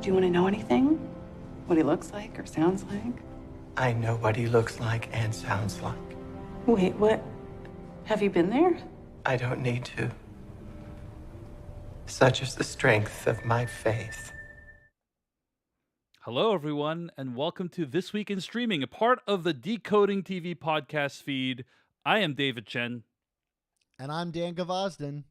Do you want to know anything? What he looks like or sounds like? I know what he looks like and sounds like. Wait, what? Have you been there? I don't need to. Such is the strength of my faith. Hello, everyone, and welcome to This Week in Streaming, a part of the Decoding TV podcast feed. I am David Chen. And I'm Dan Gvozden.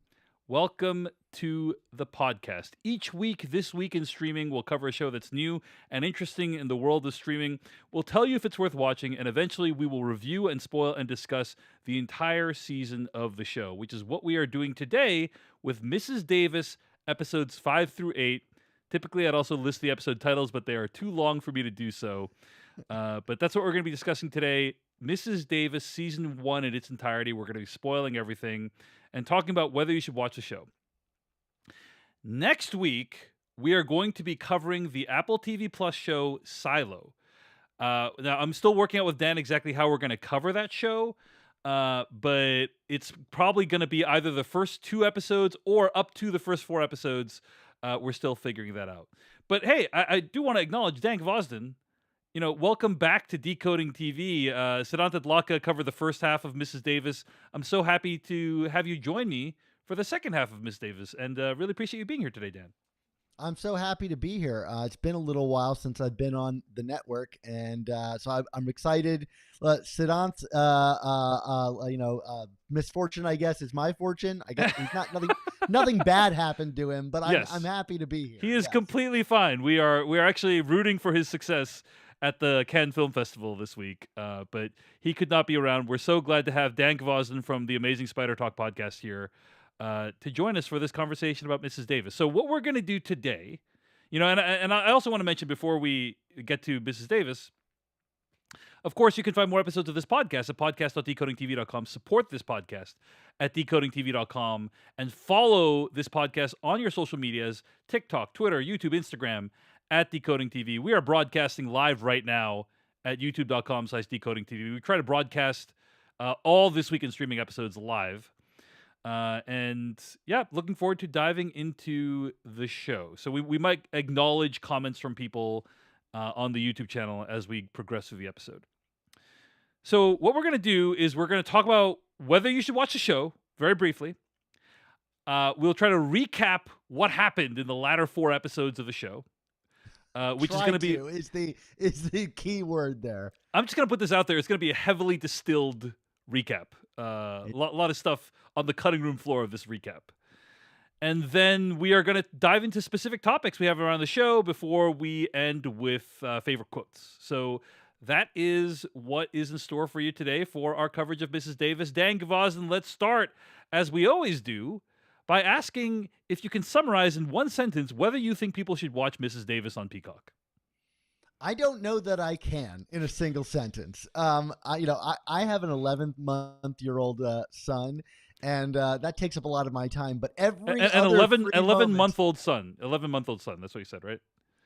Welcome to the podcast. Each week, This Week in Streaming, we'll cover a show that's new and interesting in the world of streaming. We'll tell you if it's worth watching, and eventually we will review and spoil and discuss the entire season of the show, which is what we are doing today with Mrs. Davis, episodes 5 through 8. Typically, I'd also list the episode titles, but they are too long for me to do so. But that's what we're going to be discussing today. Mrs. Davis, Season 1 in its entirety. We're going to be spoiling everything and talking about whether you should watch the show. Next week, we are going to be covering the Apple TV Plus show Silo. Now, I'm still working out with Dan exactly how we're going to cover that show, but it's probably going to be either the first 2 episodes or up to the first 4 episodes. We're still figuring that out. But hey, I do want to acknowledge Dan Gvozden. You know, welcome back to Decoding TV. Siddhant Adlaka covered the first half of Mrs. Davis. I'm so happy to have you join me for the second half of Mrs. Davis, and really appreciate you being here today, Dan. I'm so happy to be here. It's been a little while since I've been on the network, and so I'm excited. Siddhant's, misfortune, I guess, is my fortune. I guess he's not nothing bad happened to him, but I'm happy to be here. He is completely fine. We are actually rooting for his success at the Cannes Film Festival this week, but he could not be around. We're so glad to have Dan Gvozden from the Amazing Spider Talk podcast here to join us for this conversation about Mrs. Davis. So what we're going to do today, you know, and I also want to mention before we get to Mrs. Davis, of course, you can find more episodes of this podcast at podcast.decodingtv.com. Support this podcast at decodingtv.com and follow this podcast on your social medias, TikTok, Twitter, YouTube, Instagram, at Decoding TV. We are broadcasting live right now at youtube.com/Decoding TV. We try to broadcast all This Week in Streaming episodes live. And yeah, looking forward to diving into the show. So we might acknowledge comments from people on the YouTube channel as we progress through the episode. So what we're going to do is we're going to talk about whether you should watch the show very briefly. We'll try to recap what happened in the latter 4 episodes of the show. Which is going to be is the key word there. I'm just going to put this out there. It's going to be a heavily distilled recap. A lot of stuff on the cutting room floor of this recap. And then we are going to dive into specific topics we have around the show before we end with favorite quotes. So that is what is in store for you today for our coverage of Mrs. Davis. Dan Gvozden, let's start, as we always do, by asking if you can summarize in one sentence whether you think people should watch Mrs. Davis on Peacock. I don't know that I can in a single sentence. I have an 11-month-old son, and that takes up a lot of my time. But every an 11-month-old son. 11-month-old son. That's what you said, right?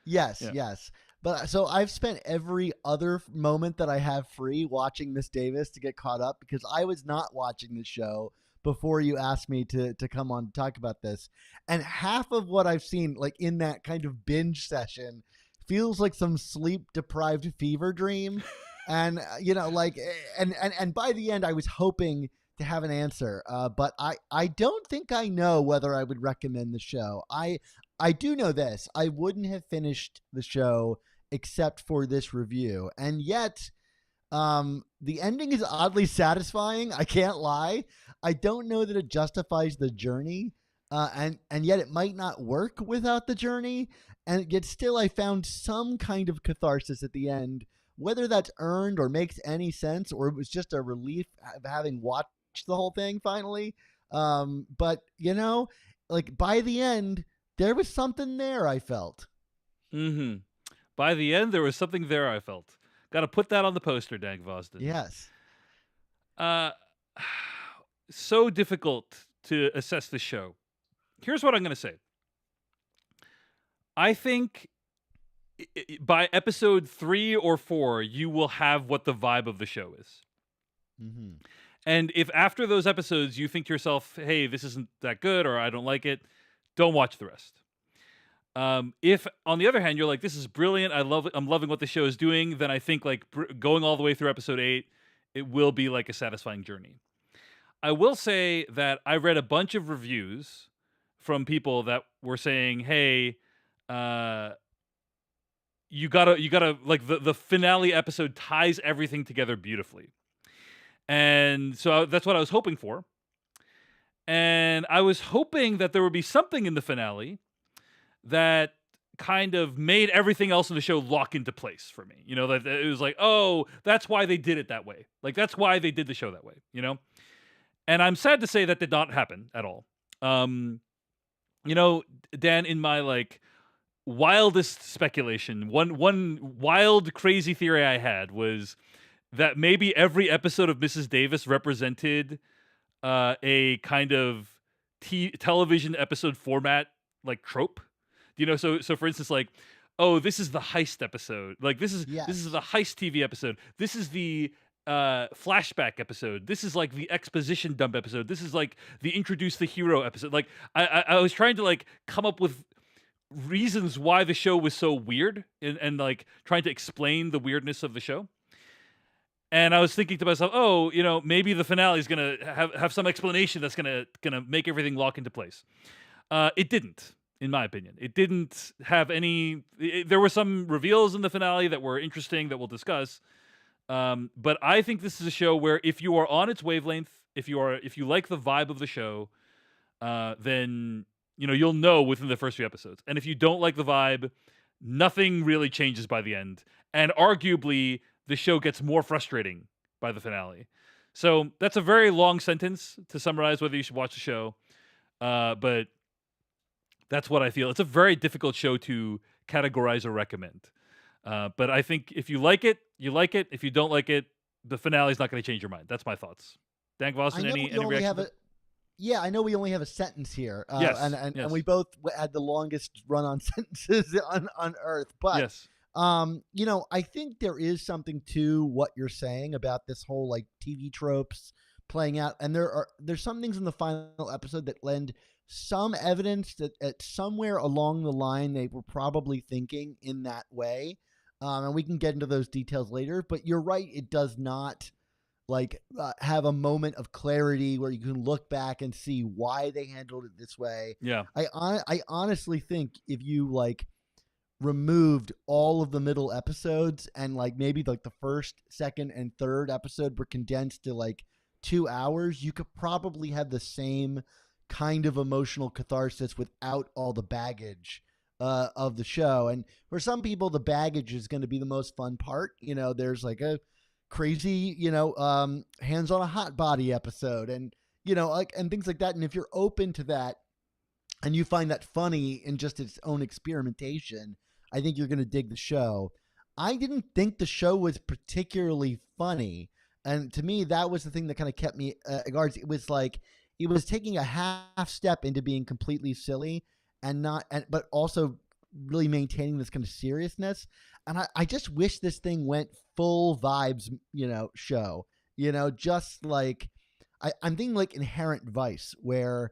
Yes, yeah. Yes. But so I've spent every other moment that I have free watching Miss Davis to get caught up, because I was not watching the show before you asked me to come on to talk about this. And half of what I've seen, like in that kind of binge session, feels like some sleep-deprived fever dream. And, and by the end, I was hoping to have an answer. But I don't think I know whether I would recommend the show. I do know this. I wouldn't have finished the show except for this review. And yet, the ending is oddly satisfying. I can't lie. I don't know that it justifies the journey. And yet it might not work without the journey. And yet still I found some kind of catharsis at the end, whether that's earned or makes any sense, or it was just a relief of having watched the whole thing finally. But, by the end, there was something there, I felt. Mm-hmm. By the end, there was something there, I felt. Got to put that on the poster, Dan Gvozden. Yes. So difficult to assess the show. Here's what I'm going to say. I think by episode 3 or 4, you will have what the vibe of the show is. Mm-hmm. And if after those episodes you think to yourself, hey, this isn't that good or I don't like it, don't watch the rest. If on the other hand you're like, this is brilliant, I'm loving what the show is doing, then I think like going all the way through episode 8, it will be like a satisfying journey. I will say that I read a bunch of reviews from people that were saying, hey, you gotta like the finale episode ties everything together beautifully. And so that's what I was hoping for. And I was hoping that there would be something in the finale that kind of made everything else in the show lock into place for me. You know, that it was like, oh, that's why they did it that way. Like, that's why they did the show that way, you know? And I'm sad to say that did not happen at all. You know, Dan, in my like wildest speculation, one wild, crazy theory I had was that maybe every episode of Mrs. Davis represented a kind of television episode format like trope. You know, so for instance, like, oh, this is the heist episode. Like this is the heist TV episode. This is the flashback episode. This is like the exposition dump episode. This is like the introduce the hero episode. Like I was trying to like come up with reasons why the show was so weird and like trying to explain the weirdness of the show. And I was thinking to myself, oh, you know, maybe the finale is gonna have some explanation that's gonna make everything lock into place. It didn't, in my opinion. It didn't have any. There were some reveals in the finale that were interesting that we'll discuss. But I think this is a show where if you are on its wavelength, if you like the vibe of the show, then you know you'll know within the first few episodes. And if you don't like the vibe, nothing really changes by the end. And arguably, the show gets more frustrating by the finale. So that's a very long sentence to summarize whether you should watch the show. But that's what I feel. It's a very difficult show to categorize or recommend. But I think if you like it, you like it. If you don't like it, the finale is not going to change your mind. That's my thoughts. Dan Gvozden, any reaction? Yeah, I know we only have a sentence here. Yes, and we both had the longest run-on sentences on Earth. But yes. you know, I think there is something to what you're saying about this whole like TV tropes playing out, and there's some things in the final episode that lend some evidence that at somewhere along the line they were probably thinking in that way, and we can get into those details later. But you're right; it does not like have a moment of clarity where you can look back and see why they handled it this way. Yeah, I honestly think if you like removed all of the middle episodes and like maybe like the first, second, and third episode were condensed to like 2 hours, you could probably have the same kind of emotional catharsis without all the baggage of the show. And for some people, the baggage is going to be the most fun part. You know, there's like a crazy, you know, hands on a hot body episode and, you know, like, and things like that. And if you're open to that and you find that funny in just its own experimentation, I think you're going to dig the show. I didn't think the show was particularly funny. And to me, that was the thing that kind of kept me guards. It was like, it was taking a half step into being completely silly but also really maintaining this kind of seriousness. And I just wish this thing went full vibes, you know, show, you know, just like I'm thinking like Inherent Vice, where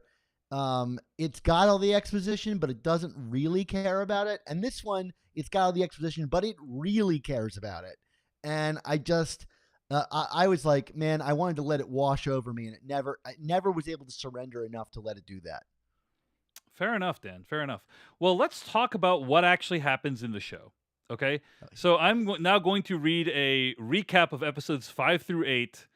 it's got all the exposition, but it doesn't really care about it. And this one, it's got all the exposition, but it really cares about it. And I just, I was like, man, I wanted to let it wash over me, and I never was able to surrender enough to let it do that. Fair enough, Dan. Fair enough. Well, let's talk about what actually happens in the show. Okay. So I'm now going to read a recap of episodes 5 through 8.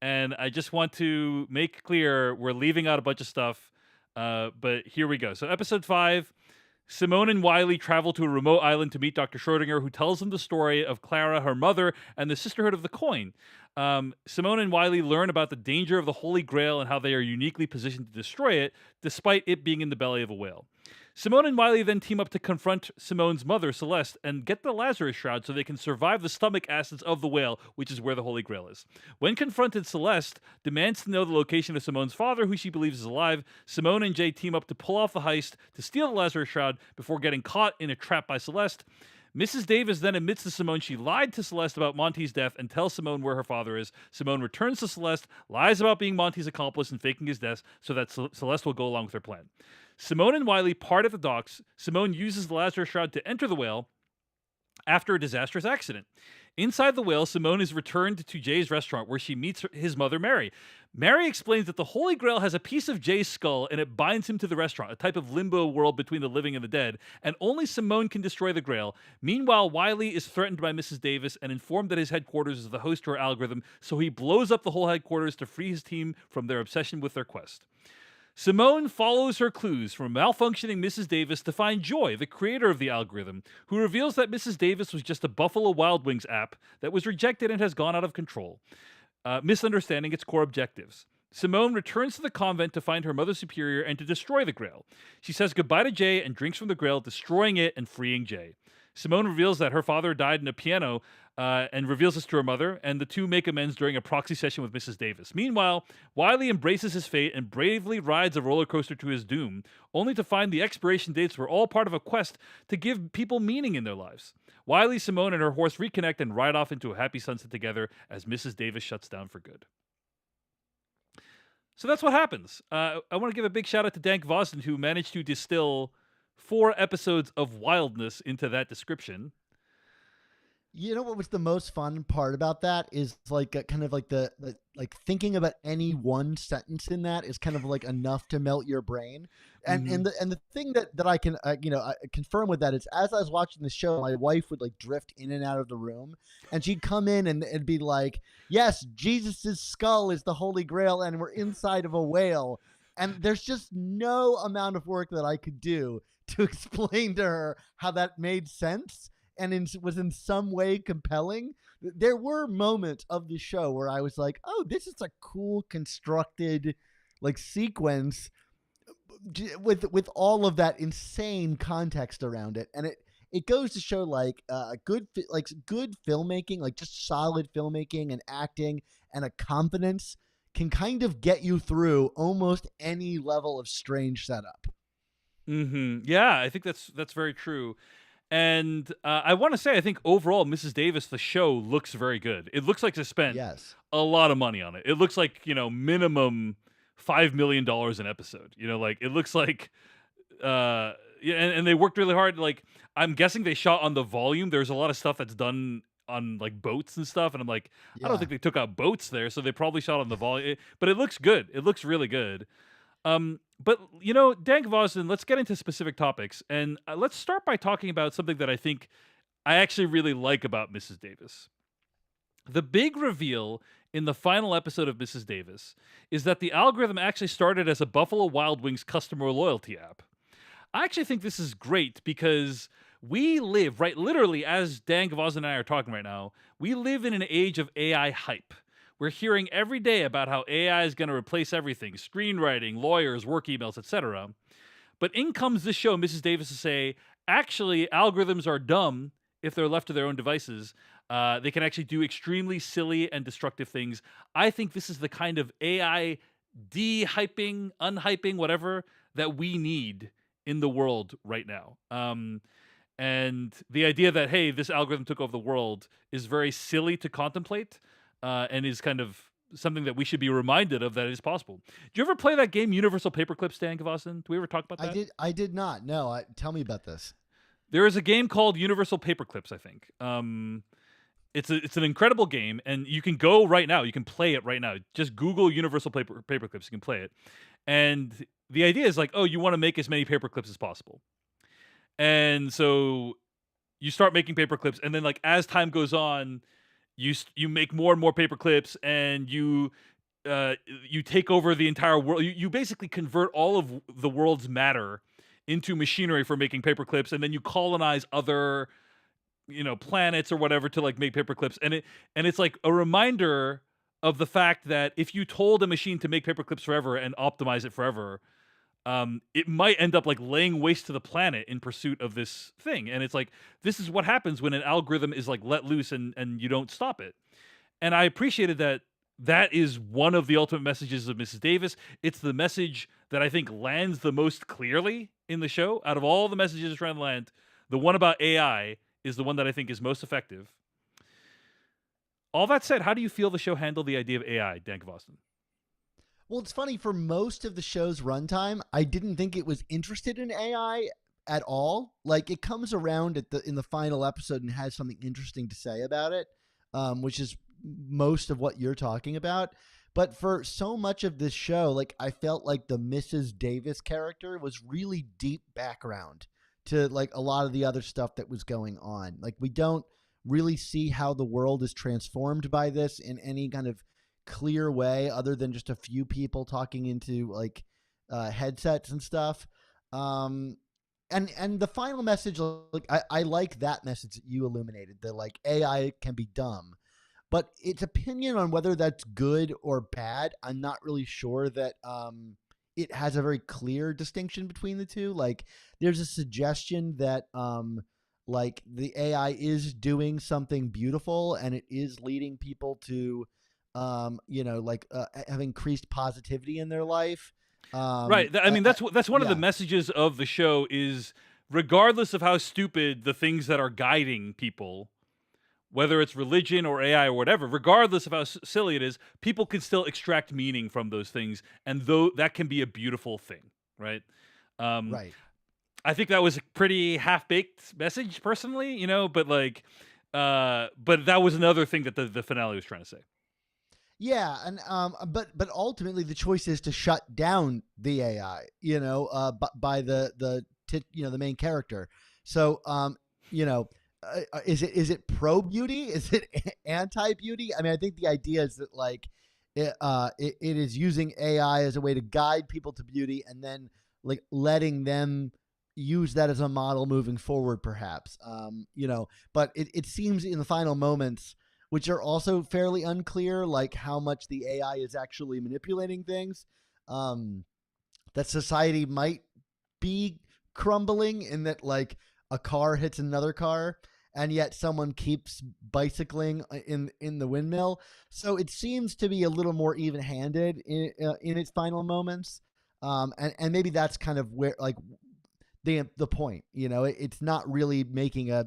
And I just want to make clear we're leaving out a bunch of stuff. But here we go. So episode 5, Simone and Wiley travel to a remote island to meet Dr. Schrodinger, who tells them the story of Clara, her mother, and the Sisterhood of the Coin. Simone and Wiley learn about the danger of the Holy Grail and how they are uniquely positioned to destroy it, despite it being in the belly of a whale. Simone and Wiley then team up to confront Simone's mother, Celeste, and get the Lazarus Shroud so they can survive the stomach acids of the whale, which is where the Holy Grail is. When confronted, Celeste demands to know the location of Simone's father, who she believes is alive. Simone and Jay team up to pull off the heist to steal the Lazarus Shroud before getting caught in a trap by Celeste. Mrs. Davis then admits to Simone she lied to Celeste about Monty's death and tells Simone where her father is. Simone returns to Celeste, lies about being Monty's accomplice and faking his death so that Celeste will go along with her plan. Simone and Wiley part at the docks. Simone uses the Lazarus Shroud to enter the whale after a disastrous accident. Inside the whale, Simone is returned to Jay's restaurant where she meets his mother, Mary. Mary explains that the Holy Grail has a piece of Jay's skull and it binds him to the restaurant, a type of limbo world between the living and the dead, and only Simone can destroy the Grail. Meanwhile, Wiley is threatened by Mrs. Davis and informed that his headquarters is the host to her algorithm, so he blows up the whole headquarters to free his team from their obsession with their quest. Simone follows her clues from malfunctioning Mrs. Davis to find Joy, the creator of the algorithm, who reveals that Mrs. Davis was just a Buffalo Wild Wings app that was rejected and has gone out of control, misunderstanding its core objectives. Simone returns to the convent to find her mother superior and to destroy the Grail. She says goodbye to Jay and drinks from the Grail, destroying it and freeing Jay. Simone reveals that her father died in a piano and reveals this to her mother, and the two make amends during a proxy session with Mrs. Davis. Meanwhile, Wiley embraces his fate and bravely rides a roller coaster to his doom, only to find the expiration dates were all part of a quest to give people meaning in their lives. Wiley, Simone, and her horse reconnect and ride off into a happy sunset together as Mrs. Davis shuts down for good. So that's what happens. I want to give a big shout out to Dan Gvozden, who managed to distill 4 episodes of wildness into that description. You know what was the most fun part about that is like kind of like the like thinking about any one sentence in that is kind of like enough to melt your brain. And the thing that I can I confirm with that is as I was watching the show, my wife would like drift in and out of the room, and she'd come in and it'd be like, "Yes, Jesus's skull is the Holy Grail, and we're inside of a whale." And there's just no amount of work that I could do to explain to her how that made sense and was in some way compelling. There were moments of the show where I was like, oh, this is a cool constructed like sequence with all of that insane context around it. And it goes to show like good filmmaking, like just solid filmmaking and acting and a confidence can kind of get you through almost any level of strange setup. Yeah, I think that's very true. And I want to say, I think overall, Mrs. Davis, the show looks very good. It looks like they spent a lot of money on it. It looks like, minimum $5 million an episode. Like it looks like, and they worked really hard. Like I'm guessing they shot on the volume. There's a lot of stuff that's done on like boats and stuff. And I'm like, I don't think they took out boats there. So they probably shot on the volume, but it looks good. It looks really good. But, Dan Gvozden, let's get into specific topics. And let's start by talking about something that I think I actually really like about Mrs. Davis. The big reveal in the final episode of Mrs. Davis is that the algorithm actually started as a Buffalo Wild Wings customer loyalty app. I actually think this is great because we live, right, literally, as Dan Gvozden and I are talking right now, we live in an age of AI hype. We're hearing every day about how AI is going to replace everything, screenwriting, lawyers, work emails, etc. But in comes this show, Mrs. Davis, to say, actually, algorithms are dumb if they're left to their own devices. They can actually do extremely silly and destructive things. I think this is the kind of AI de-hyping, unhyping, whatever, that we need in the world right now. And the idea that, hey, this algorithm took over the world is very silly to contemplate. And is kind of something that we should be reminded of that it is possible. Do you ever play that game Universal Paperclips, Dan Gvozden? Do we ever talk about that? I did not. No, tell me about this. There is a game called Universal Paperclips, I think. It's an incredible game, and you can go right now. You can play it right now. Just Google Universal Paperclips. You can play it. And the idea is like, oh, you want to make as many paperclips as possible. And so you start making paperclips, and then like as time goes on, you make more and more paper clips, and you take over the entire world. You basically convert all of the world's matter into machinery for making paper clips, and then you colonize other planets or whatever to like make paper clips. And it's like a reminder of the fact that if you told a machine to make paper clips forever and optimize it forever, it might end up like laying waste to the planet in pursuit of this thing. And it's like, this is what happens when an algorithm is like let loose and you don't stop it. And I appreciated that is one of the ultimate messages of Mrs. Davis. It's the message that I think lands the most clearly in the show. Out of all the messages it's trying to land, the one about AI is the one that I think is most effective. All that said, how do you feel the show handled the idea of AI, Dan Gvozden? Well, it's funny, for most of the show's runtime, I didn't think it was interested in AI at all. Like, it comes around in the final episode and has something interesting to say about it, which is most of what you're talking about. But for so much of this show, like, I felt like the Mrs. Davis character was really deep background to like a lot of the other stuff that was going on. Like, we don't really see how the world is transformed by this in any kind of clear way, other than just a few people talking into like headsets and stuff. And the final message, like, I like that message that you illuminated, that like AI can be dumb, but its opinion on whether that's good or bad, I'm not really sure that it has a very clear distinction between the two. Like, there's a suggestion that like the AI is doing something beautiful and it is leading people to have increased positivity in their life. Right. I mean, that's one of the messages of the show is, regardless of how stupid the things that are guiding people, whether it's religion or AI or whatever, regardless of how silly it is, people can still extract meaning from those things, and though that can be a beautiful thing, right? Right. I think that was a pretty half-baked message, personally, but like, but that was another thing that the finale was trying to say. Yeah, and but ultimately the choice is to shut down the AI, by the main character. So is it pro beauty? Is it anti beauty? I mean, I think the idea is that like it is using AI as a way to guide people to beauty, and then like letting them use that as a model moving forward, perhaps. But it seems in the final moments, which are also fairly unclear, like how much the AI is actually manipulating things, that society might be crumbling, in that like a car hits another car and yet someone keeps bicycling in the windmill. So it seems to be a little more even-handed in its final moments. And maybe that's kind of where like the point, it's not really making a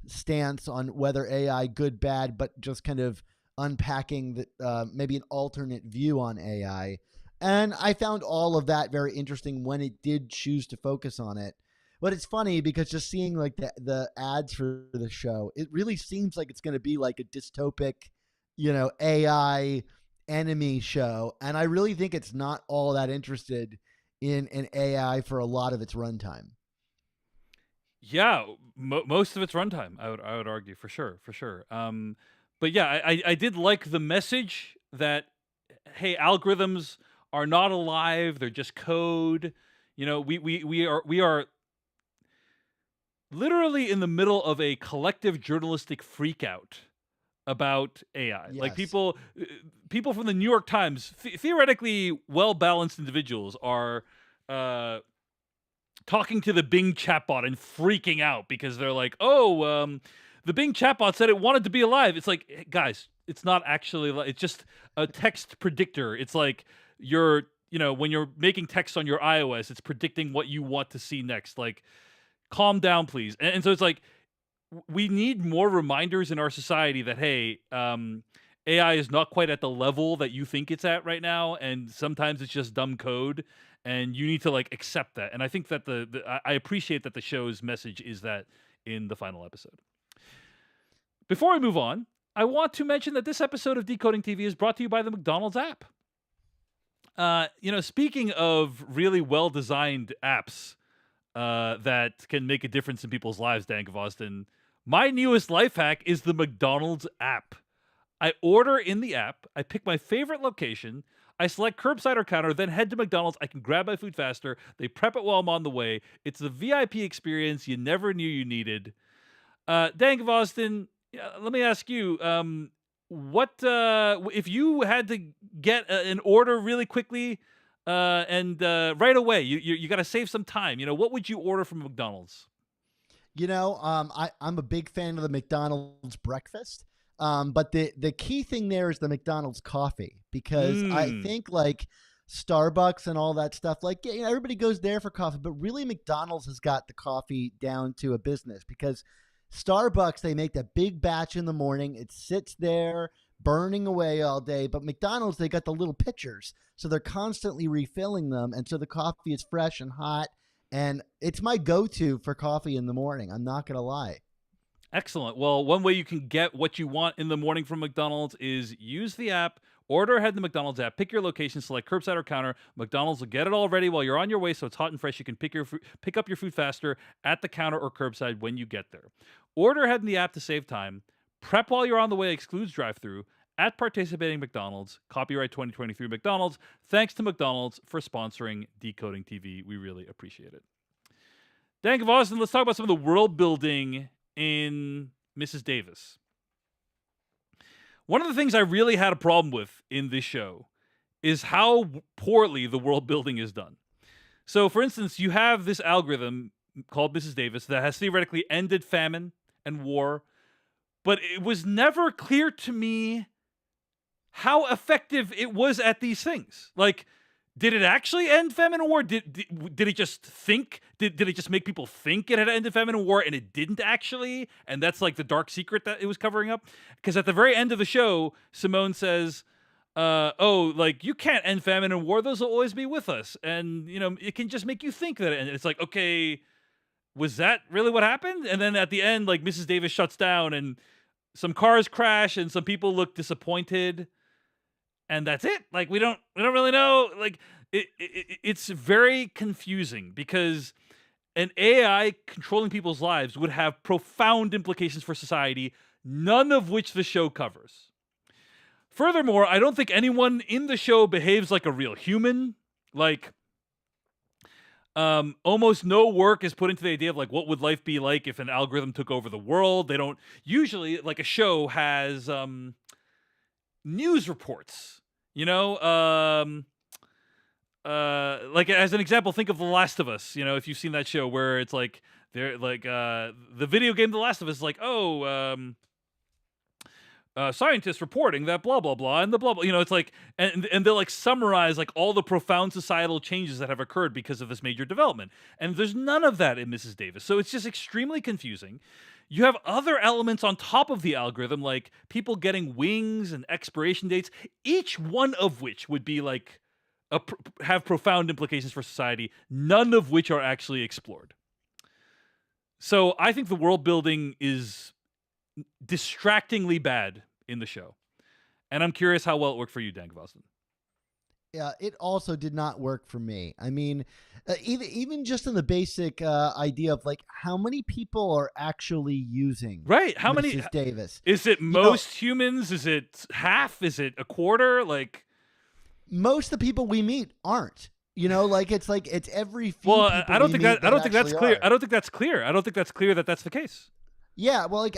stance on whether AI good, bad, but just kind of unpacking that maybe an alternate view on AI. And I found all of that very interesting when it did choose to focus on it. But it's funny because just seeing like the ads for the show, it really seems like it's going to be like a dystopic, AI enemy show. And I really think it's not all that interested in an AI for a lot of its runtime. Yeah, most of its runtime, I would argue, for sure. But yeah, I did like the message that, hey, algorithms are not alive; they're just code. We are literally in the middle of a collective journalistic freakout about AI. Yes. Like people from the New York Times, theoretically well-balanced individuals, are talking to the Bing chatbot and freaking out because they're like, the Bing chatbot said it wanted to be alive. It's like, hey, guys, it's not actually, it's just a text predictor. It's like when you're making text on your iOS, it's predicting what you want to see next. Like, calm down, please. And so it's like, we need more reminders in our society that, hey, AI is not quite at the level that you think it's at right now, and sometimes it's just dumb code, and you need to like accept that. And I think that I appreciate that the show's message is that in the final episode. Before we move on, I want to mention that this episode of Decoding TV is brought to you by the McDonald's app. Speaking of really well-designed apps that can make a difference in people's lives, Dan Gvozden, my newest life hack is the McDonald's app. I order in the app, I pick my favorite location, I select curbside or counter, then head to McDonald's. I can grab my food faster. They prep it while I'm on the way. It's the VIP experience you never knew you needed. Dan Gvozden, let me ask you, what if you had to get an order really quickly and right away, you got to save some time. What would you order from McDonald's? I'm a big fan of the McDonald's breakfast. But the key thing there is the McDonald's coffee, because I think like Starbucks and all that stuff, like everybody goes there for coffee, but really McDonald's has got the coffee down to a business, because Starbucks, they make that big batch in the morning. It sits there burning away all day. But McDonald's, they got the little pitchers. So they're constantly refilling them. And so the coffee is fresh and hot. And it's my go-to for coffee in the morning. I'm not going to lie. Excellent. Well, one way you can get what you want in the morning from McDonald's is use the app, order ahead in the McDonald's app, pick your location, select curbside or counter. McDonald's will get it all ready while you're on your way, so it's hot and fresh. You can pick up your food faster at the counter or curbside when you get there. Order ahead in the app to save time. Prep while you're on the way excludes drive-through at participating McDonald's. Copyright 2023 McDonald's. Thanks to McDonald's for sponsoring Decoding TV. We really appreciate it. Dan Gvozden, let's talk about some of the world building in Mrs. Davis. One of the things I really had a problem with in this show is how poorly the world building is done. So, for instance, you have this algorithm called Mrs. Davis that has theoretically ended famine and war, but it was never clear to me how effective it was at these things. Like, did it actually end famine and war? Did it just think? Did it just make people think it had ended famine and war and it didn't actually? And that's like the dark secret that it was covering up? Because at the very end of the show, Simone says, you can't end famine and war. Those will always be with us. And, it can just make you think that. And it's like, okay, was that really what happened? And then at the end, like, Mrs. Davis shuts down and some cars crash and some people look disappointed. And that's it. Like, we don't really know. Like, it's very confusing because an AI controlling people's lives would have profound implications for society, none of which the show covers. Furthermore, I don't think anyone in the show behaves like a real human. Like, almost no work is put into the idea of like, what would life be like if an algorithm took over the world? They don't usually, like, a show has, news reports, like, as an example, think of The Last of Us, if you've seen that show where it's like, they're like, the video game The Last of Us is like, scientists reporting that blah, blah, blah, and the blah, blah, it's like, and they'll like summarize like all the profound societal changes that have occurred because of this major development. And there's none of that in Mrs. Davis. So it's just extremely confusing. You have other elements on top of the algorithm, like people getting wings and expiration dates, each one of which would be like have profound implications for society, none of which are actually explored. So I think the world building is distractingly bad in the show. And I'm curious how well it worked for you, Dan Gvozden. Yeah, it also did not work for me. I mean, even just in the basic idea of like how many people are actually using how Mrs. many Davis. Is it most humans? Is it half? Is it a quarter? Like, most of the people we meet aren't. It's every few. Well, people I don't we think meet that I don't think that's clear. are. I don't think that's clear. I don't think that's clear that that's the case. Yeah, well,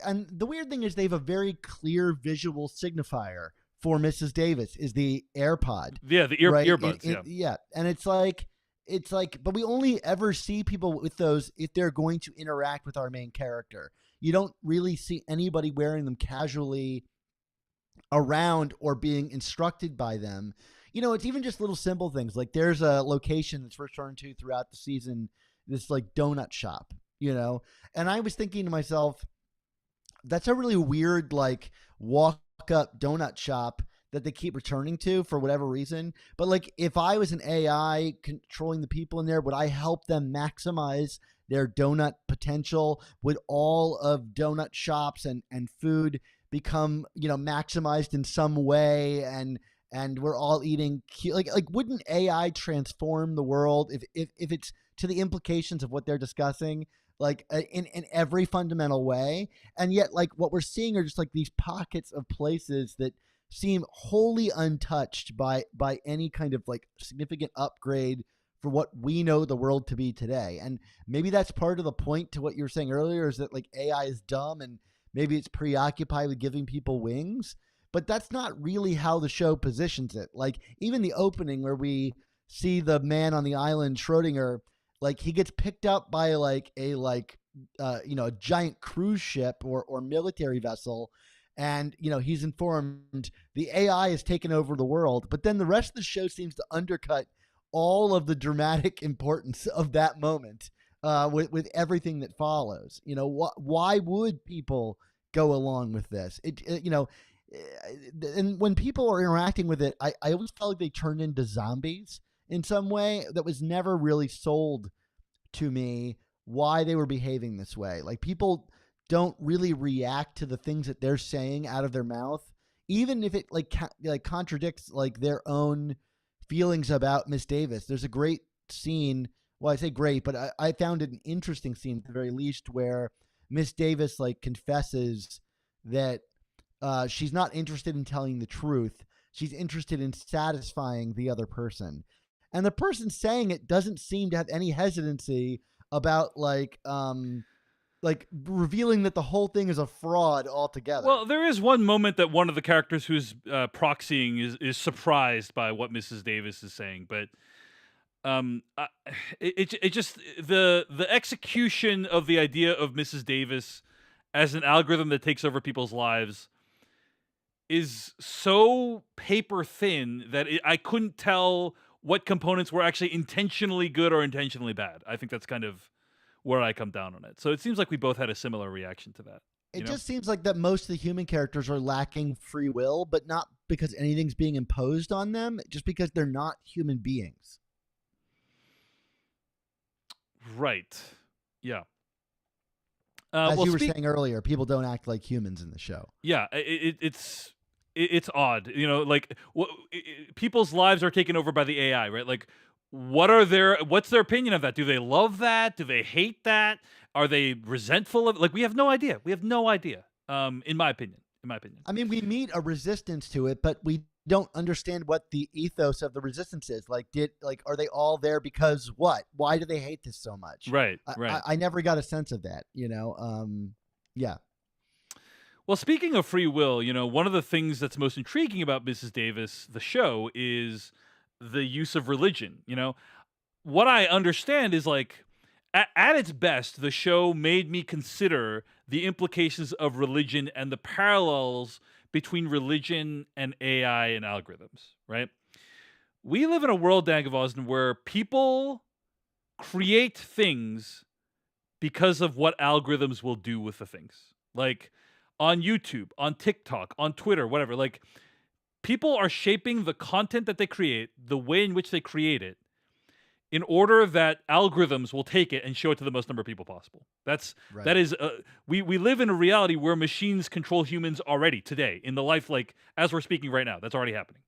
and the weird thing is they have a very clear visual signifier for Mrs. Davis is the AirPod. Yeah, the earbuds. Yeah, and it's like, but we only ever see people with those if they're going to interact with our main character. You don't really see anybody wearing them casually around or being instructed by them. It's even just little simple things. Like there's a location that's returned to throughout the season, this like donut shop, and I was thinking to myself, that's a really weird, like, walk up donut shop that they keep returning to for whatever reason. But like, if I was an AI controlling the people in there, would I help them maximize their donut potential? Would all of donut shops and food become, maximized in some way? And we're all eating like wouldn't AI transform the world if it's to the implications of what they're discussing, like in every fundamental way? And yet, like, what we're seeing are just like these pockets of places that seem wholly untouched by any kind of like significant upgrade for what we know the world to be today. And maybe that's part of the point to what you were saying earlier, is that like AI is dumb and maybe it's preoccupied with giving people wings. But that's not really how the show positions it. Like, even the opening where we see the man on the island, Schrodinger, like, he gets picked up by like a giant cruise ship or military vessel. And, he's informed the AI has taken over the world. But then the rest of the show seems to undercut all of the dramatic importance of that moment. with everything that follows. You know, why would people go along with this? And when people are interacting with it, I always felt like they turned into zombies in some way that was never really sold to me why they were behaving this way. Like, people don't really react to the things that they're saying out of their mouth, even if it like contradicts like their own feelings about Miss Davis. There's a great scene. Well, I say great, but I found it an interesting scene at the very least, where Miss Davis like confesses that she's not interested in telling the truth. She's interested in satisfying the other person. And the person saying it doesn't seem to have any hesitancy about like revealing that the whole thing is a fraud altogether. Well, there is one moment that one of the characters who's proxying is surprised by what Mrs. Davis is saying, but it just the execution of the idea of Mrs. Davis as an algorithm that takes over people's lives is so paper thin that I couldn't tell what components were actually intentionally good or intentionally bad. I think that's kind of where I come down on it. So it seems like we both had a similar reaction to that. It just seems like that most of the human characters are lacking free will, but not because anything's being imposed on them, just because they're not human beings. Right. Yeah. As you were saying earlier, people don't act like humans in the show. Yeah, it's odd, you know, like people's lives are taken over by the AI, right? Like, what's their opinion of that? Do they love that? Do they hate that? Are they resentful of it? Like, we have no idea. In my opinion. I mean, we meet a resistance to it, but we don't understand what the ethos of the resistance is. Like, are they all there because what? Why do they hate this so much? Right. I never got a sense of that, you know? Yeah. Well, speaking of free will, you know, one of the things that's most intriguing about Mrs. Davis, the show, is the use of religion. You know, what I understand is like, at its best, the show made me consider the implications of religion and the parallels between religion and AI and algorithms, right? We live in a world, Dan Gvozden, where people create things because of what algorithms will do with the things. Like, on YouTube, on TikTok, on Twitter, whatever. Like, people are shaping the content that they create, the way in which they create it, in order that algorithms will take it and show it to the most number of people possible. That is we live in a reality where machines control humans already today in the life, like as we're speaking right now. That's already happening.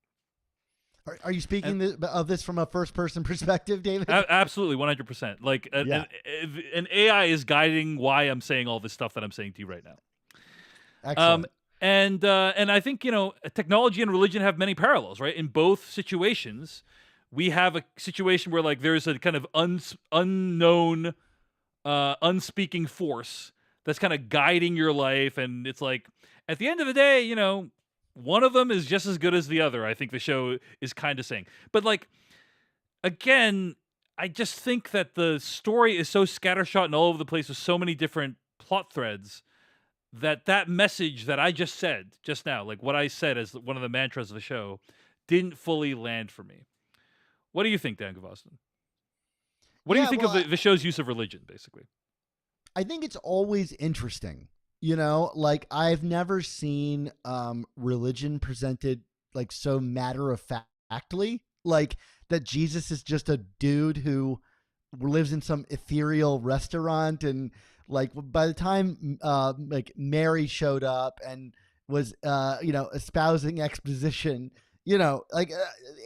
Are you speaking of this from a first-person perspective, David? Absolutely, 100%. Like, an AI is guiding why I'm saying all this stuff that I'm saying to you right now. Excellent. And I think, you know, technology and religion have many parallels, right? In both situations, we have a situation where like there's a kind of unknown, unspeaking force that's kind of guiding your life, and it's like at the end of the day, you know, one of them is just as good as the other. I think the show is kind of saying, but like again, I just think that the story is so scattershot and all over the place with so many different plot threads that message that I just said just now, like what I said as one of the mantras of the show, didn't fully land for me. What do you think, Dan Gvozden? What do you think of the show's use of religion, basically? I think it's always interesting. You know, like I've never seen religion presented like so matter-of-factly, like that Jesus is just a dude who lives in some ethereal restaurant, and like by the time like Mary showed up and was espousing exposition, you know, like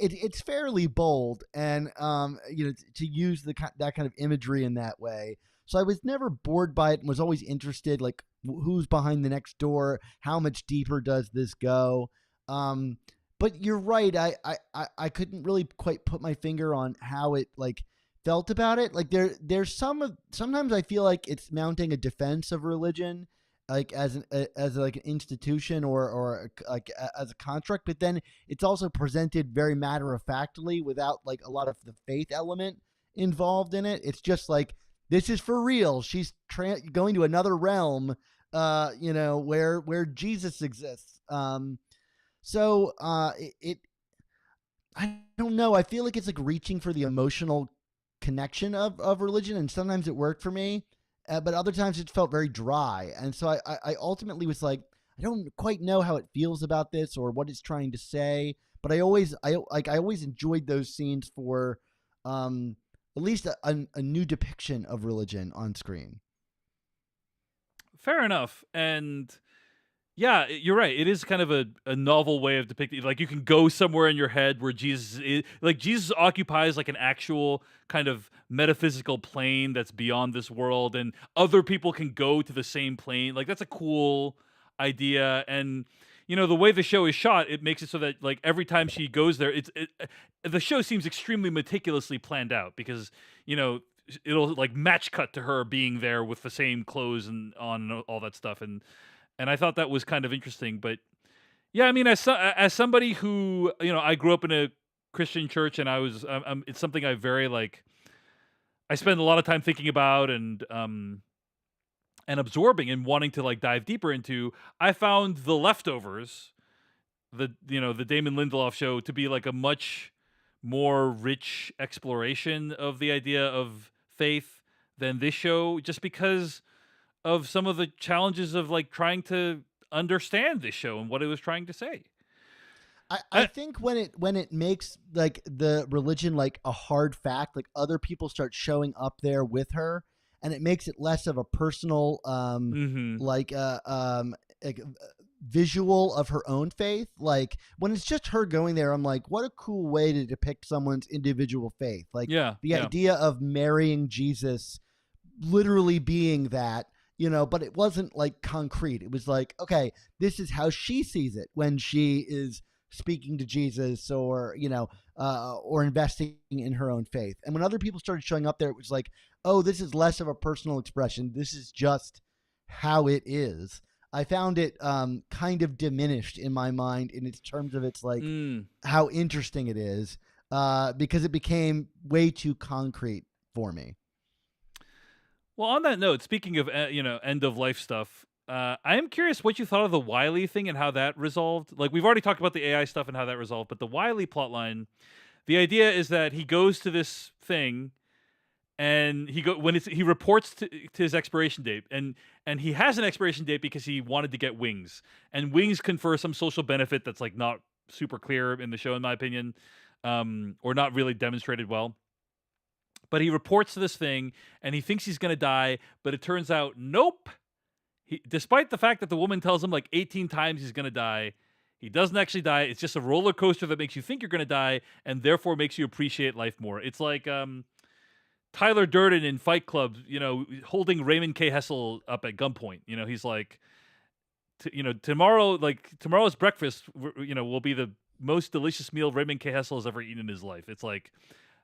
it's fairly bold, and to use that kind of imagery in that way. So I was never bored by it and was always interested, like who's behind the next door, how much deeper does this go? But you're right, I couldn't really quite put my finger on how it like felt about it. Like there's sometimes I feel like it's mounting a defense of religion, like as like an institution or like as a construct, but then it's also presented very matter-of-factly without like a lot of the faith element involved in it. It's just like, this is for real. She's going to another realm, where Jesus exists. So I don't know. I feel like it's like reaching for the emotional connection of religion, and sometimes it worked for me, but other times it felt very dry. And so I ultimately was like, I don't quite know how it feels about this or what it's trying to say. But I always enjoyed those scenes for at least a new depiction of religion on screen. Fair enough. And yeah, you're right. It is kind of a novel way of depicting. Like, you can go somewhere in your head where Jesus occupies like an actual kind of metaphysical plane that's beyond this world, and other people can go to the same plane. Like, that's a cool idea. And the way the show is shot, it makes it so that like every time she goes there, the show seems extremely meticulously planned out, because it'll like match cut to her being there with the same clothes and on and all that stuff. And I thought that was kind of interesting. But yeah, I mean, as somebody who, I grew up in a Christian church, and it's something I spend a lot of time thinking about and absorbing and wanting to like dive deeper into. I found The Leftovers, the Damon Lindelof show, to be like a much more rich exploration of the idea of faith than this show, just because of some of the challenges of like trying to understand this show and what it was trying to say. I think when it makes like the religion like a hard fact, like other people start showing up there with her, and it makes it less of a personal visual of her own faith. Like when it's just her going there, I'm like, what a cool way to depict someone's individual faith. Like the idea of marrying Jesus literally being that, but it wasn't like concrete. It was like, okay, this is how she sees it when she is speaking to Jesus, or investing in her own faith. And when other people started showing up there, it was like, oh, this is less of a personal expression. This is just how it is. I found it kind of diminished in my mind in its terms of its like how interesting it is, because it became way too concrete for me. Well, on that note, speaking of end of life stuff, I am curious what you thought of the Wiley thing and how that resolved. Like, we've already talked about the AI stuff and how that resolved, but the Wiley plotline, the idea is that he goes to this thing, and he reports to his expiration date, and he has an expiration date because he wanted to get wings, and wings confer some social benefit that's like not super clear in the show, in my opinion, or not really demonstrated well. But he reports to this thing, and he thinks he's going to die, but it turns out, nope. Despite the fact that the woman tells him like 18 times he's going to die, he doesn't actually die. It's just a roller coaster that makes you think you're going to die, and therefore makes you appreciate life more. It's like Tyler Durden in Fight Club, holding Raymond K. Hessel up at gunpoint. He's like, tomorrow's breakfast, will be the most delicious meal Raymond K. Hessel has ever eaten in his life. It's like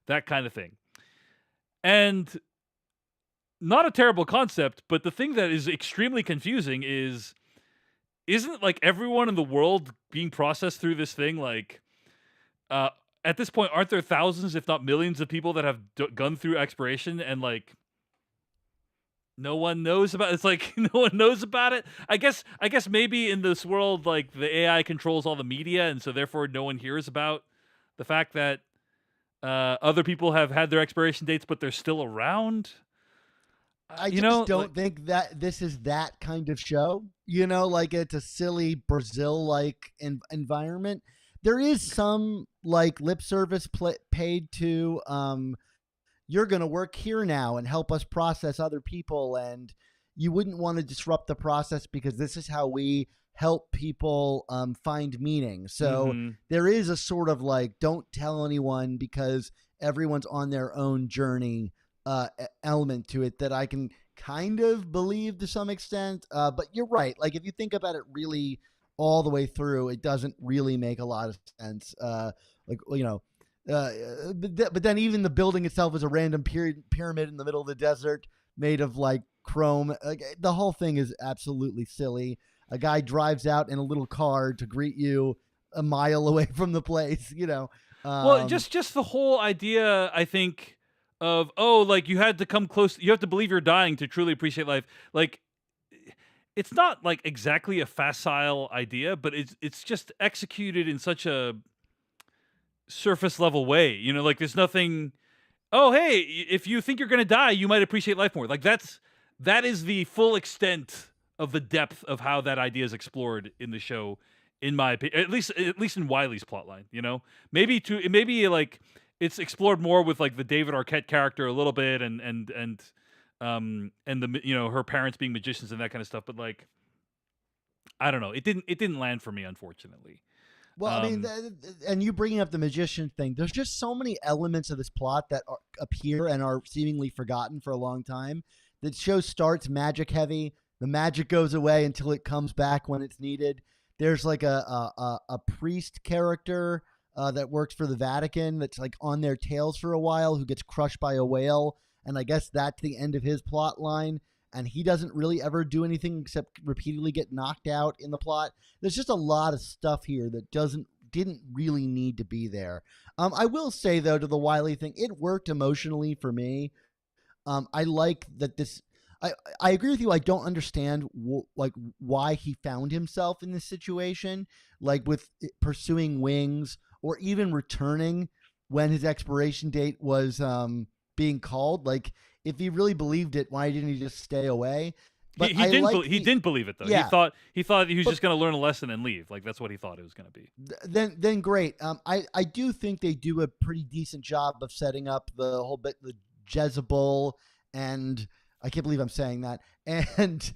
that kind of thing. And not a terrible concept, but the thing that is extremely confusing isn't like everyone in the world being processed through this thing? Like, at this point, aren't there thousands, if not millions, of people that have gone through expiration, and like no one knows about it? It's like no one knows about it. I guess maybe in this world, like the AI controls all the media, and so therefore no one hears about the fact that other people have had their expiration dates, but they're still around. I just don't think that this is that kind of show. Like it's a silly Brazil-like environment. There is some like lip service paid to, you're going to work here now and help us process other people, and you wouldn't want to disrupt the process because this is how we help people find meaning. So there is a sort of like, don't tell anyone because everyone's on their own journey element to it that I can kind of believe to some extent. But you're right. Like if you think about it really all the way through, it doesn't really make a lot of sense. But then even the building itself is a random pyramid in the middle of the desert made of like chrome. Like, the whole thing is absolutely silly. A guy drives out in a little car to greet you a mile away from the place, Well, just the whole idea, I think, of, like you had to come close. You have to believe you're dying to truly appreciate life. Like, it's not like exactly a facile idea, but it's just executed in such a surface level way. Like there's nothing oh, hey, if you think you're going to die, you might appreciate life more. Like that is the full extent of the depth of how that idea is explored in the show, in my opinion. At least in Wiley's plotline, you know? Maybe like it's explored more with like the David Arquette character a little bit and the, you know, her parents being magicians and that kind of stuff, but like I don't know. It didn't land for me, unfortunately. Well, I mean, and you bringing up the magician thing, there's just so many elements of this plot that appear and are seemingly forgotten for a long time. The show starts magic heavy. The magic goes away until it comes back when it's needed. There's like a priest character that works for the Vatican that's like on their tails for a while, who gets crushed by a whale. And I guess that's the end of his plot line. And he doesn't really ever do anything except repeatedly get knocked out in the plot. There's just a lot of stuff here that didn't really need to be there. I will say, though, to the Wiley thing, it worked emotionally for me. I like that this... I agree with you. I don't understand why he found himself in this situation, like with pursuing wings or even returning when his expiration date was being called. Like, if he really believed it, why didn't he just stay away? But he didn't believe it though. Yeah. He thought he was just going to learn a lesson and leave. Like that's what he thought it was going to be. Then great. I do think they do a pretty decent job of setting up the whole bit, the Jezebel, and I can't believe I'm saying that, and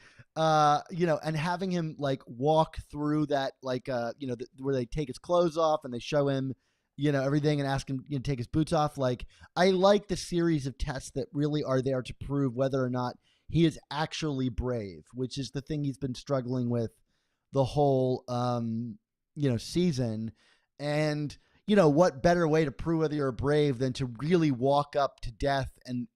you know, and having him like walk through that, like you know, where they take his clothes off and they show him, you know, everything and ask him, you know, take his boots off. Like, I like the series of tests that really are there to prove whether or not he is actually brave, which is the thing he's been struggling with the whole, you know, season. And, you know, what better way to prove whether you're brave than to really walk up to death and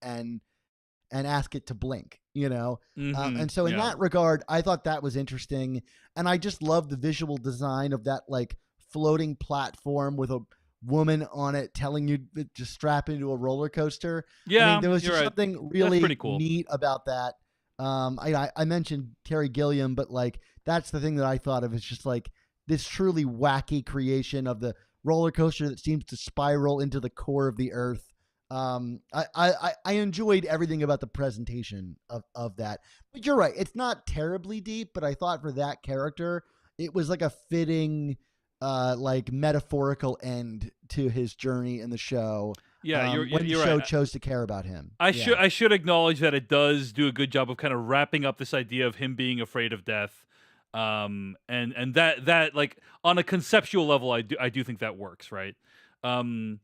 ask it to blink, you know? And so in that regard, I thought that was interesting. And I just love the visual design of that, like, floating platform with a woman on it telling you to strap into a roller coaster. Yeah, I mean, there was just right. something really pretty cool. neat about that. I mentioned Terry Gilliam, but like that's the thing that I thought of. It's just like this truly wacky creation of the roller coaster that seems to spiral into the core of the earth. I enjoyed everything about the presentation of that. But you're right, it's not terribly deep, but I thought for that character, it was like a fitting like metaphorical end to his journey in the show. Yeah, when the you're show right. chose to care about him. I should acknowledge that it does do a good job of kind of wrapping up this idea of him being afraid of death, and that like on a conceptual level, I do think that works, right? On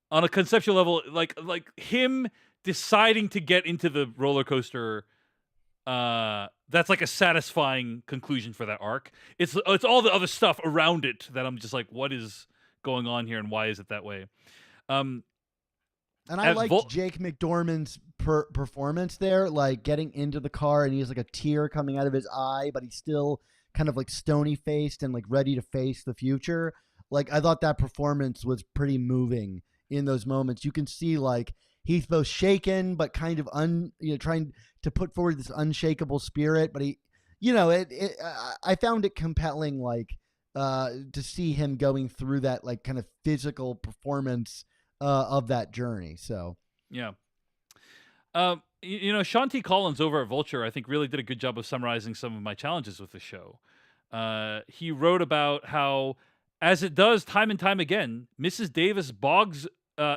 a conceptual level, like him deciding to get into the roller coaster. That's like a satisfying conclusion for that arc. It's all the other stuff around it that I'm just like, what is going on here and why is it that way? And I liked Jake McDormand's performance there, like getting into the car and he has like a tear coming out of his eye, but he's still kind of like stony faced and like ready to face the future. Like I thought that performance was pretty moving in those moments. You can see like he's both shaken, but kind of trying to put forward this unshakable spirit. But he, you know, I found it compelling, like, to see him going through that, like, kind of physical performance of that journey. So, yeah. You know, Sean T. Collins over at Vulture, I think, really did a good job of summarizing some of my challenges with the show. He wrote about how, as it does time and time again, Mrs. Davis bogs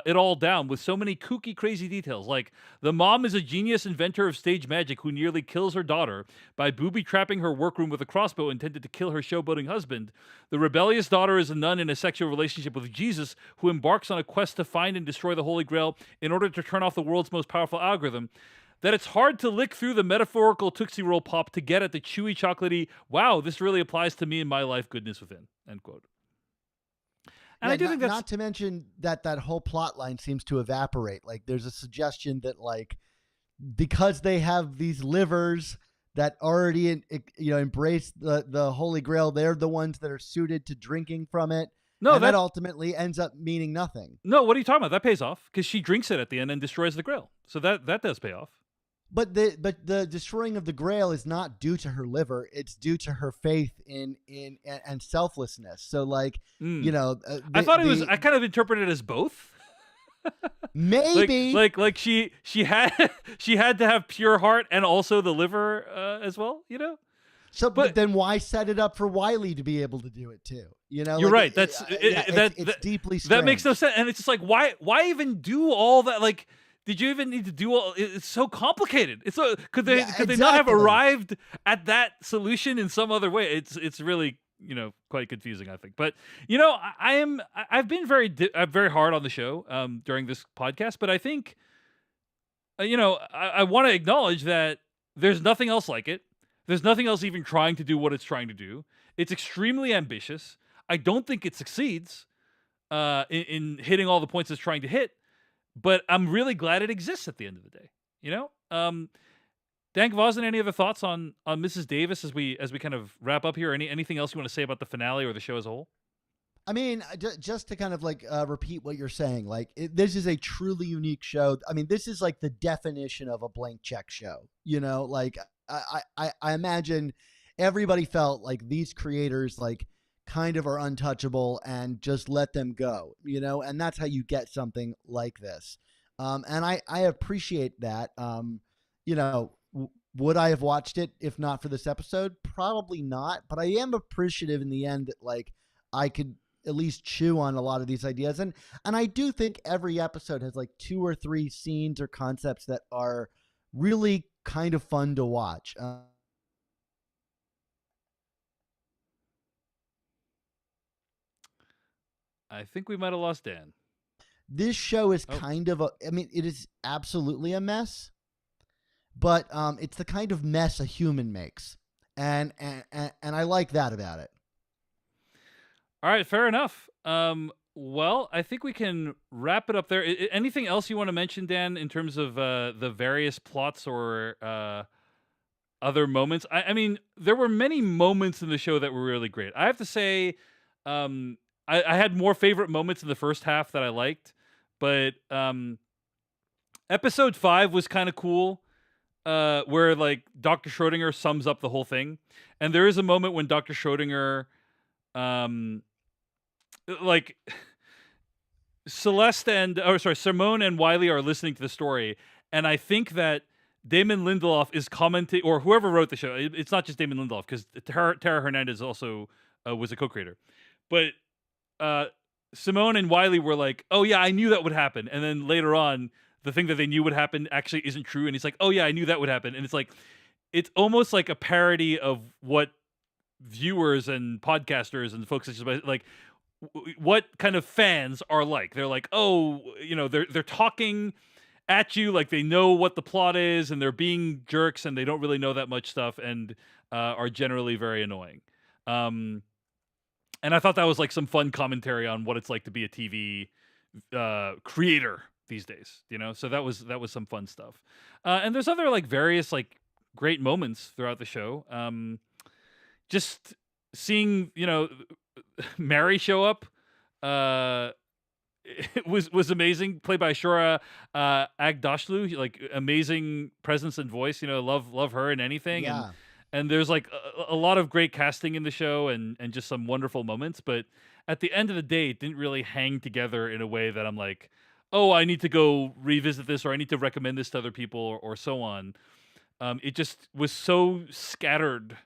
it all down with so many kooky, crazy details. Like, the mom is a genius inventor of stage magic who nearly kills her daughter by booby-trapping her workroom with a crossbow intended to kill her showboating husband. The rebellious daughter is a nun in a sexual relationship with Jesus who embarks on a quest to find and destroy the Holy Grail in order to turn off the world's most powerful algorithm. That it's hard to lick through the metaphorical Tootsie Roll pop to get at the chewy, chocolatey, wow, this really applies to me and my life goodness within, end quote. And yeah, I do think that's... not to mention that whole plot line seems to evaporate. Like there's a suggestion that like because they have these livers that already embrace the Holy Grail, they're the ones that are suited to drinking from it. No, that ultimately ends up meaning nothing. No, what are you talking about? That pays off because she drinks it at the end and destroys the Grail. So that does pay off. But the destroying of the Grail is not due to her liver; it's due to her faith in and selflessness. So, like, you know, I thought it was. I kind of interpreted it as both. Maybe. Like she had she had to have pure heart and also the liver as well, you know? So, But then why set it up for Wiley to be able to do it too? You know, you're like, right. it's deeply strange. That makes no sense. And it's just like, why even do all that? Like, did you even need to do all? It's so complicated. It's so could they not have exactly. arrived at that solution in some other way? It's really quite confusing, I think. But I've been very hard on the show during this podcast, but I think I want to acknowledge that there's nothing else like it. There's nothing else even trying to do what it's trying to do. It's extremely ambitious. I don't think it succeeds in hitting all the points it's trying to hit, but I'm really glad it exists at the end of the day. Dan Gvozden, any other thoughts on Mrs. Davis as we kind of wrap up here? Anything else you want to say about the finale or the show as a whole? I mean, just to kind of like repeat what you're saying, like this is a truly unique show. I mean, this is like the definition of a blank check show. Like I imagine everybody felt like these creators like kind of are untouchable and just let them go, and that's how you get something like this. And I appreciate that. Would I have watched it if not for this episode? Probably not, but I am appreciative in the end that like I could at least chew on a lot of these ideas. And I do think every episode has like 2 or 3 scenes or concepts that are really kind of fun to watch. I think we might have lost Dan. This show is kind of it is absolutely a mess, but it's the kind of mess a human makes. And I like that about it. All right, fair enough. Well, I think we can wrap it up there. Anything else you want to mention, Dan, in terms of the various plots or other moments? I mean, there were many moments in the show that were really great. I have to say, I had more favorite moments in the first half that I liked, but episode 5 was kind of cool, where like Dr. Schrodinger sums up the whole thing, and there is a moment when Dr. Schrodinger, like Simone and Wiley are listening to the story, and I think that Damon Lindelof is commenting, or whoever wrote the show. It's not just Damon Lindelof, because Tara Hernandez also was a co-creator, but Simone and Wiley were like, "Oh yeah, I knew that would happen," and then later on, the thing that they knew would happen actually isn't true, and he's like, "Oh yeah, I knew that would happen," and it's like, it's almost like a parody of what viewers and podcasters and folks like what kind of fans are like. They're like, oh, they're talking at you like they know what the plot is, and they're being jerks, and they don't really know that much stuff, and are generally very annoying. And I thought that was like some fun commentary on what it's like to be a TV creator these days, So that was some fun stuff. And there's other like various like great moments throughout the show. Just seeing Mary show up it was amazing, played by Shora Agdashlu, like amazing presence and voice. Love her in anything. Yeah. And there's like a lot of great casting in the show and just some wonderful moments. But at the end of the day, it didn't really hang together in a way that I'm like, oh, I need to go revisit this, or I need to recommend this to other people, or so on. It just was so scattered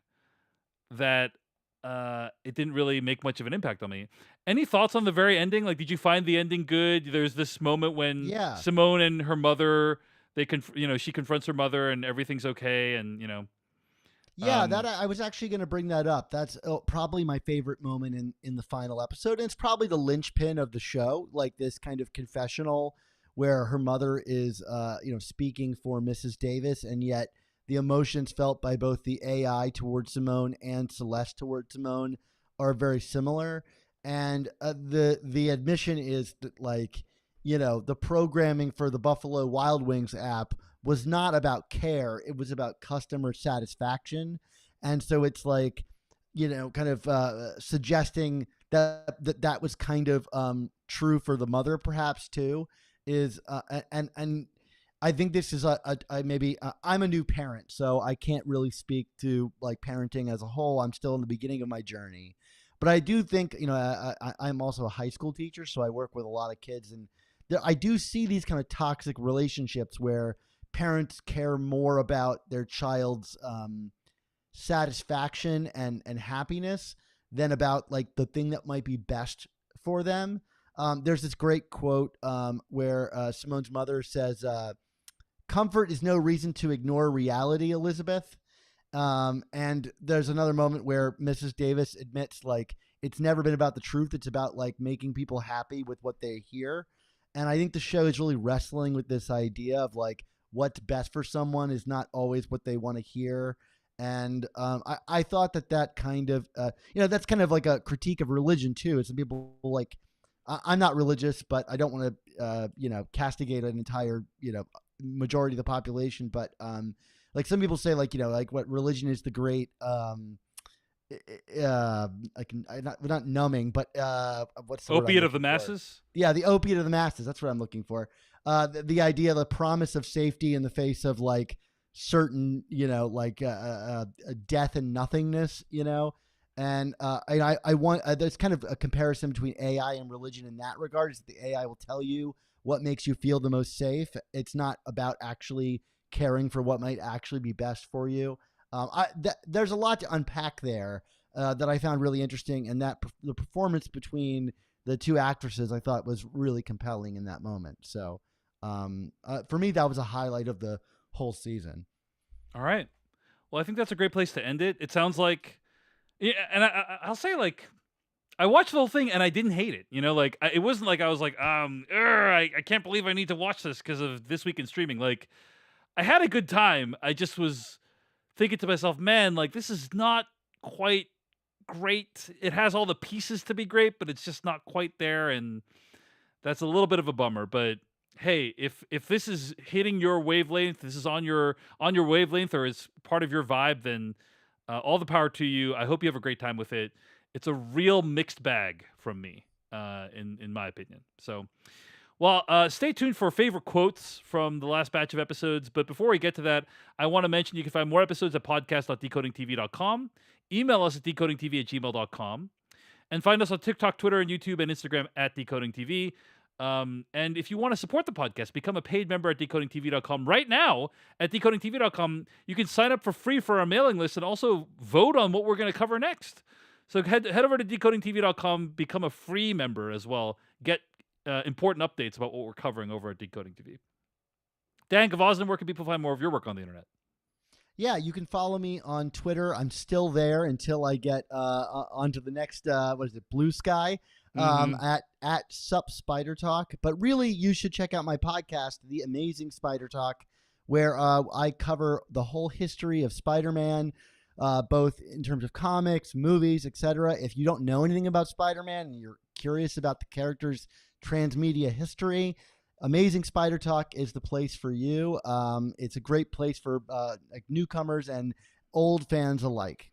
that it didn't really make much of an impact on me. Any thoughts on the very ending? Like, did you find the ending good? There's this moment when Simone and her mother, she confronts her mother and everything's okay, and that I was actually going to bring that up. That's probably my favorite moment in the final episode, and it's probably the linchpin of the show. Like this kind of confessional where her mother is, speaking for Mrs. Davis, and yet the emotions felt by both the AI towards Simone and Celeste towards Simone are very similar. And the admission is that, like, the programming for the Buffalo Wild Wings app was not about care. It was about customer satisfaction. And so it's like, kind of suggesting that was kind of true for the mother, perhaps too, is and I think this is I'm a new parent, so I can't really speak to like parenting as a whole. I'm still in the beginning of my journey, but I do think, I'm also a high school teacher, so I work with a lot of kids, and I do see these kind of toxic relationships where parents care more about their child's satisfaction and happiness than about like the thing that might be best for them. There's this great quote where Simone's mother says, "Comfort is no reason to ignore reality, Elizabeth." And there's another moment where Mrs. Davis admits like it's never been about the truth. It's about like making people happy with what they hear. And I think the show is really wrestling with this idea of like what's best for someone is not always what they want to hear. And I thought that kind of, that's kind of like a critique of religion too. Some people like, I'm not religious, but I don't want to, castigate an entire, majority of the population. But like some people say, like, like what religion is the great, not numbing, but what's the opiate word of the masses? Yeah, the opiate of the masses. That's what I'm looking for. The idea, the promise of safety in the face of like certain, death and nothingness, and I want there's kind of a comparison between AI and religion in that regard. Is that the AI will tell you what makes you feel the most safe. It's not about actually caring for what might actually be best for you. There's a lot to unpack there that I found really interesting, and that the performance between the two actresses I thought was really compelling in that moment. So for me, that was a highlight of the whole season. All right. Well, I think that's a great place to end it. It sounds like, yeah, and I'll say like, I watched the whole thing and I didn't hate it. It wasn't like I was like, I can't believe I need to watch this because of This Week in Streaming. Like, I had a good time. I just was thinking to myself, man, like this is not quite great. It has all the pieces to be great, but it's just not quite there, and that's a little bit of a bummer. But hey, if this is hitting your wavelength, this is on your wavelength, or is part of your vibe, then all the power to you. I hope you have a great time with it. It's a real mixed bag from me, in my opinion. So, well, stay tuned for favorite quotes from the last batch of episodes. But before we get to that, I want to mention you can find more episodes at podcast.decodingtv.com. Email us at decodingtv@gmail.com. And find us on TikTok, Twitter, and YouTube, and Instagram at decodingtv. And if you want to support the podcast, become a paid member at decodingtv.com. Right now, at decodingtv.com, you can sign up for free for our mailing list and also vote on what we're going to cover next. So head over to decodingtv.com, become a free member as well. Get important updates about what we're covering over at Decoding TV. Dan Gvozden, where can people find more of your work on the internet? Yeah, you can follow me on Twitter. I'm still there until I get onto the next, Blue Sky, at Sup Spider Talk. But really, you should check out my podcast, The Amazing Spider Talk, where I cover the whole history of Spider-Man, both in terms of comics, movies, etc. If you don't know anything about Spider-Man and you're curious about the character's transmedia history, Amazing Spider Talk is the place for you. It's a great place for like newcomers and old fans alike.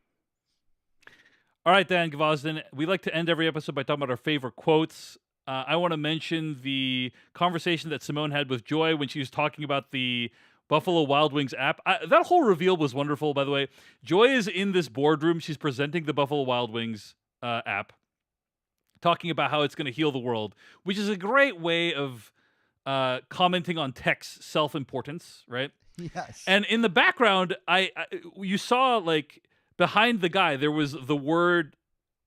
All right, Dan Gvozden, we like to end every episode by talking about our favorite quotes. I want to mention the conversation that Simone had with Joy when she was talking about the Buffalo Wild Wings app. That whole reveal was wonderful, by the way. Joy is in this boardroom. She's presenting the Buffalo Wild Wings app, talking about how it's going to heal the world, which is a great way of commenting on tech's self-importance, right? Yes. And in the background, you saw like behind the guy there was the word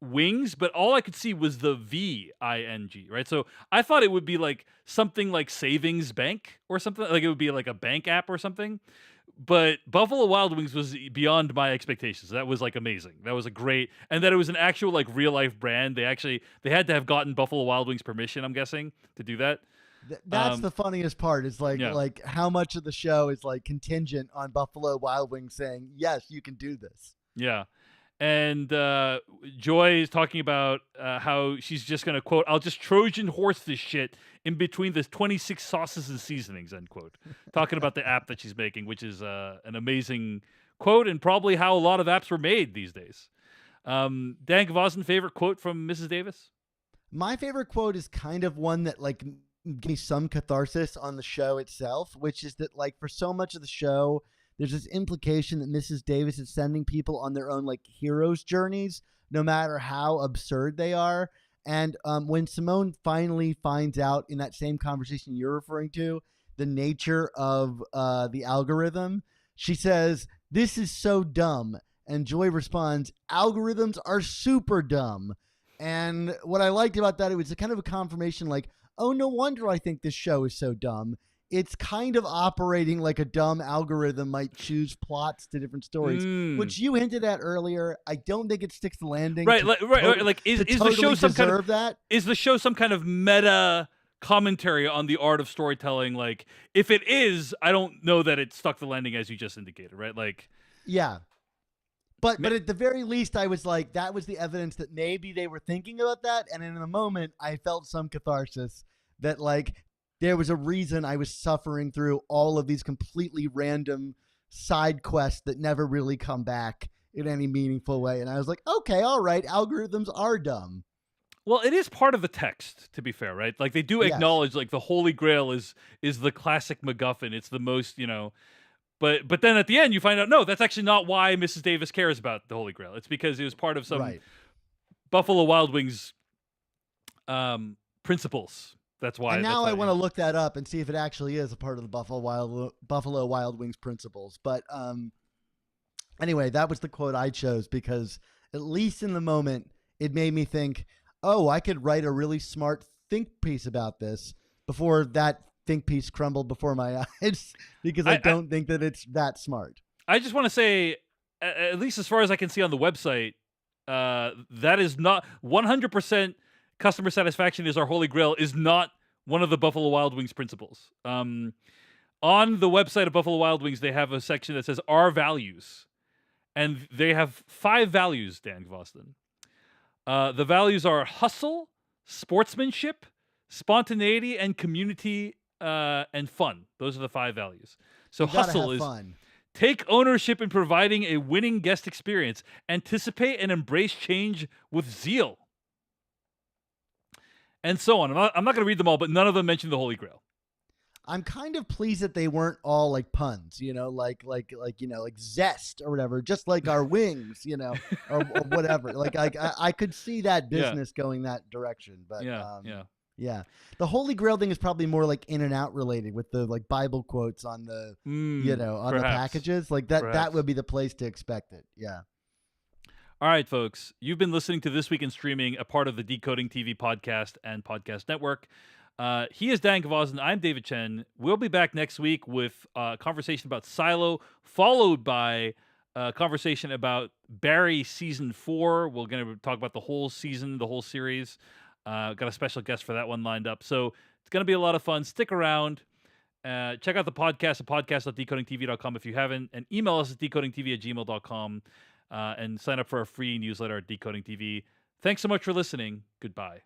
wings, but all I could see was the VING, right? So I thought it would be like something like Savings Bank or something, like it would be like a bank app or something. But Buffalo Wild Wings was beyond my expectations. That was like amazing. That was a great, and that it was an actual like real life brand. They had to have gotten Buffalo Wild Wings permission, I'm guessing, to do that. That's the funniest part. Is like yeah. like how much of the show is like contingent on Buffalo Wild Wings saying yes, you can do this. Yeah. And Joy is talking about how she's just going to, quote, "I'll just Trojan horse this shit in between the 26 sauces and seasonings," end quote. Talking about the app that she's making, which is an amazing quote and probably how a lot of apps were made these days. Dan Gvozden, favorite quote from Mrs. Davis? My favorite quote is kind of one that like gave me some catharsis on the show itself, which is that like for so much of the show, there's this implication that Mrs. Davis is sending people on their own like hero's journeys, no matter how absurd they are. And when Simone finally finds out in that same conversation you're referring to the nature of the algorithm, she says, "This is so dumb." And Joy responds, "Algorithms are super dumb." And what I liked about that, it was a kind of a confirmation like, oh, no wonder I think this show is so dumb. It's kind of operating like a dumb algorithm might choose plots to different stories, which you hinted at earlier. I don't think it sticks the landing. Right. Like, is the show some kind of that? Is the show some kind of meta commentary on the art of storytelling? Like, if it is, I don't know that it stuck the landing as you just indicated, right? Like, yeah. But at the very least, I was like, that was the evidence that maybe they were thinking about that. And in the moment, I felt some catharsis that, like, there was a reason I was suffering through all of these completely random side quests that never really come back in any meaningful way. And I was like, okay, all right, algorithms are dumb. Well, it is part of the text, to be fair, right? Like, they do acknowledge, like, the Holy Grail is the classic MacGuffin. It's the most, But then at the end, you find out, no, that's actually not why Mrs. Davis cares about the Holy Grail. It's because it was part of some Buffalo Wild Wings principles. That's why. And now I want to look that up and see if it actually is a part of the Buffalo Wild Wings principles. But anyway, that was the quote I chose because at least in the moment, it made me think, oh, I could write a really smart think piece about this before that think piece crumbled before my eyes because I don't think that it's that smart. I just want to say, at least as far as I can see on the website, that is not 100% customer satisfaction is our Holy Grail is not one of the Buffalo Wild Wings principles. On the website of Buffalo Wild Wings, they have a section that says our values, and they have 5 values, Dan Gvozden. The values are hustle, sportsmanship, spontaneity, and community and fun. Those are the 5 values. So hustle is fun. Take ownership in providing a winning guest experience. Anticipate and embrace change with zeal. And so on. I'm not going to read them all, but none of them mention the Holy Grail. I'm kind of pleased that they weren't all like puns, like zest or whatever, just like our wings, or whatever. Like I could see that business going that direction, but yeah. The Holy Grail thing is probably more like In and Out related with the like Bible quotes on the, the packages. Like that would be the place to expect it. Yeah. All right, folks. You've been listening to This Week in Streaming, a part of the Decoding TV podcast and podcast network. He is Dan Gvozden. I'm David Chen. We'll be back next week with a conversation about Silo, followed by a conversation about Barry Season 4. We're going to talk about the whole season, the whole series. Got a special guest for that one lined up. So it's going to be a lot of fun. Stick around. Check out the podcast at podcast.decodingtv.com if you haven't. And email us at decodingtv@gmail.com. And sign up for our free newsletter at Decoding TV. Thanks so much for listening. Goodbye.